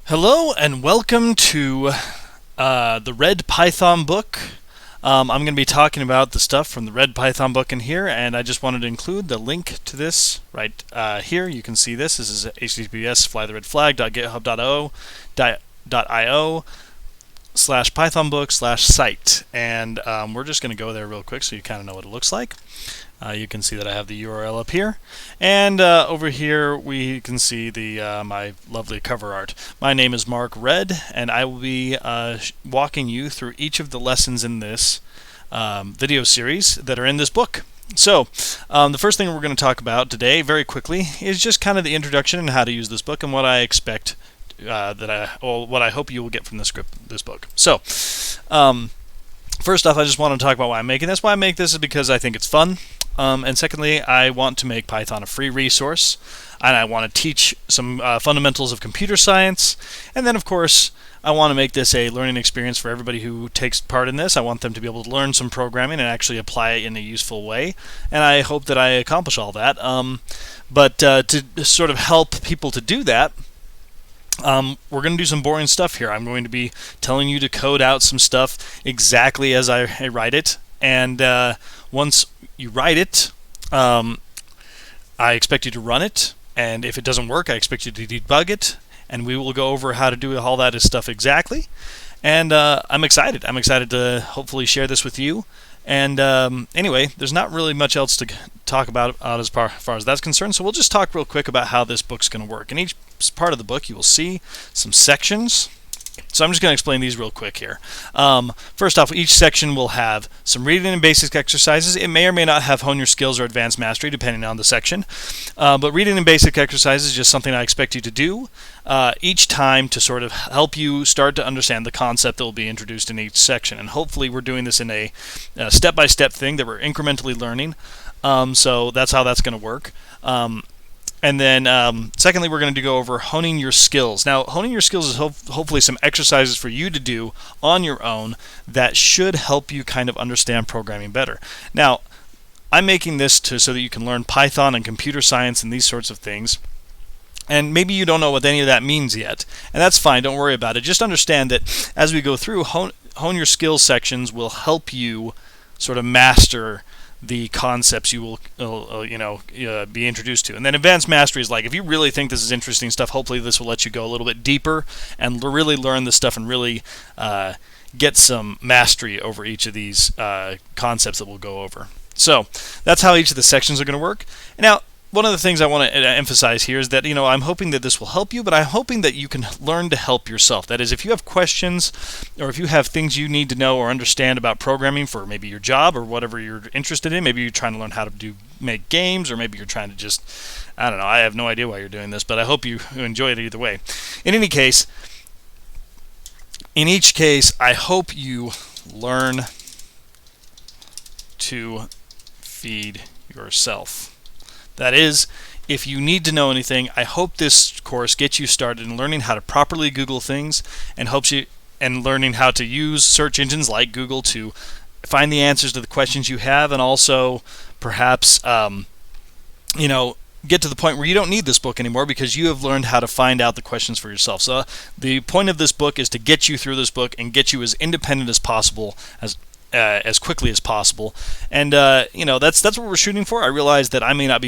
Hello and welcome to the Red Python book. I'm going to be talking about the stuff from the Red Python book in here, and I just wanted to include the link to this right here. You can see this. This is https://pythonbook/site, and we're just going to go there real quick so you kind of know what it looks like. You can see that I have the URL up here, and over here we can see the my lovely cover art. My name is Mark Red, and I will be walking you through each of the lessons in this video series that are in this book. So the first thing we're going to talk about today, very quickly, is just kind of the introduction and how to use this book and what I expect what I hope you will get from this book. So first off, I just want to talk about why I'm making this. Why I make this is because I think it's fun. And secondly, I want to make Python a free resource, and I want to teach some fundamentals of computer science, and then of course I want to make this a learning experience for everybody who takes part in this. I want them to be able to learn some programming and actually apply it in a useful way, and I hope that I accomplish all that. But to sort of help people to do that, we're going to do some boring stuff here. I'm going to be telling you to code out some stuff exactly as I write it, and once you write it, I expect you to run it, and if it doesn't work, I expect you to debug it, and we will go over how to do all that stuff exactly. And I'm excited. I'm excited to hopefully share this with you. And anyway, there's not really much else to talk about as far as that's concerned, so we'll just talk real quick about how this book's going to work. In each part of the book, you will see some sections. So I'm just going to explain these real quick here. First off, each section will have some reading and basic exercises. It may or may not have hone your skills or advanced mastery, depending on the section. But reading and basic exercises is just something I expect you to do each time to sort of help you start to understand the concept that will be introduced in each section. And hopefully we're doing this in a step-by-step thing that we're incrementally learning. So that's how that's going to work. And then, secondly, we're going to go over honing your skills. Now, honing your skills is hopefully some exercises for you to do on your own that should help you kind of understand programming better. Now, I'm making this so that you can learn Python and computer science and these sorts of things. And maybe you don't know what any of that means yet, and that's fine. Don't worry about it. Just understand that as we go through, hone your skills sections will help you sort of master the concepts you will be introduced to. And then advanced mastery is like, if you really think this is interesting stuff, hopefully this will let you go a little bit deeper and really learn this stuff and really get some mastery over each of these concepts that we'll go over. So that's how each of the sections are going to work. Now, one of the things I want to emphasize here is that, I'm hoping that this will help you, but I'm hoping that you can learn to help yourself. That is, if you have questions or if you have things you need to know or understand about programming for maybe your job or whatever you're interested in, maybe you're trying to learn how to make games, or maybe you're trying to just, I don't know, I have no idea why you're doing this, but I hope you enjoy it either way. In each case, I hope you learn to feed yourself. That is, if you need to know anything, I hope this course gets you started in learning how to properly Google things and learning how to use search engines like Google to find the answers to the questions you have, and also perhaps get to the point where you don't need this book anymore because you have learned how to find out the questions for yourself. So the point of this book is to get you through this book and get you as independent as possible, as quickly as possible, and that's what we're shooting for. I realize that I may not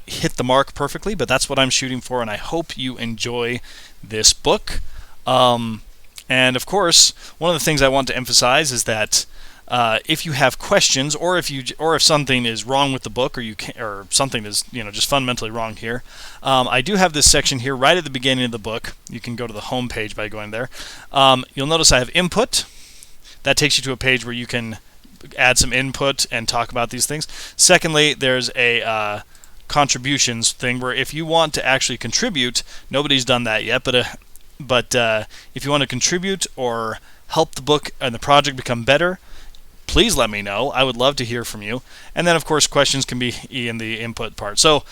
hit the mark perfectly, but that's what I'm shooting for, and I hope you enjoy this book. And of course, one of the things I want to emphasize is that if you have questions, or if something is wrong with the book, or something is just fundamentally wrong here, I do have this section here right at the beginning of the book. You can go to the home page by going there. You'll notice I have input. That takes you to a page where you can add some input and talk about these things. Secondly, there's a contributions thing where if you want to actually contribute, nobody's done that yet, but if you want to contribute or help the book and the project become better, please let me know. I would love to hear from you. And then, of course, questions can be in the input part. So,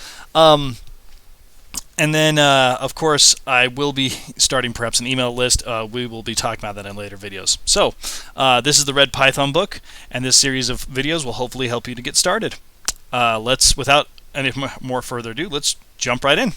and then, of course, I will be starting perhaps an email list. We will be talking about that in later videos. So, this is the Red Python book, and this series of videos will hopefully help you to get started. Without any more further ado, let's jump right in.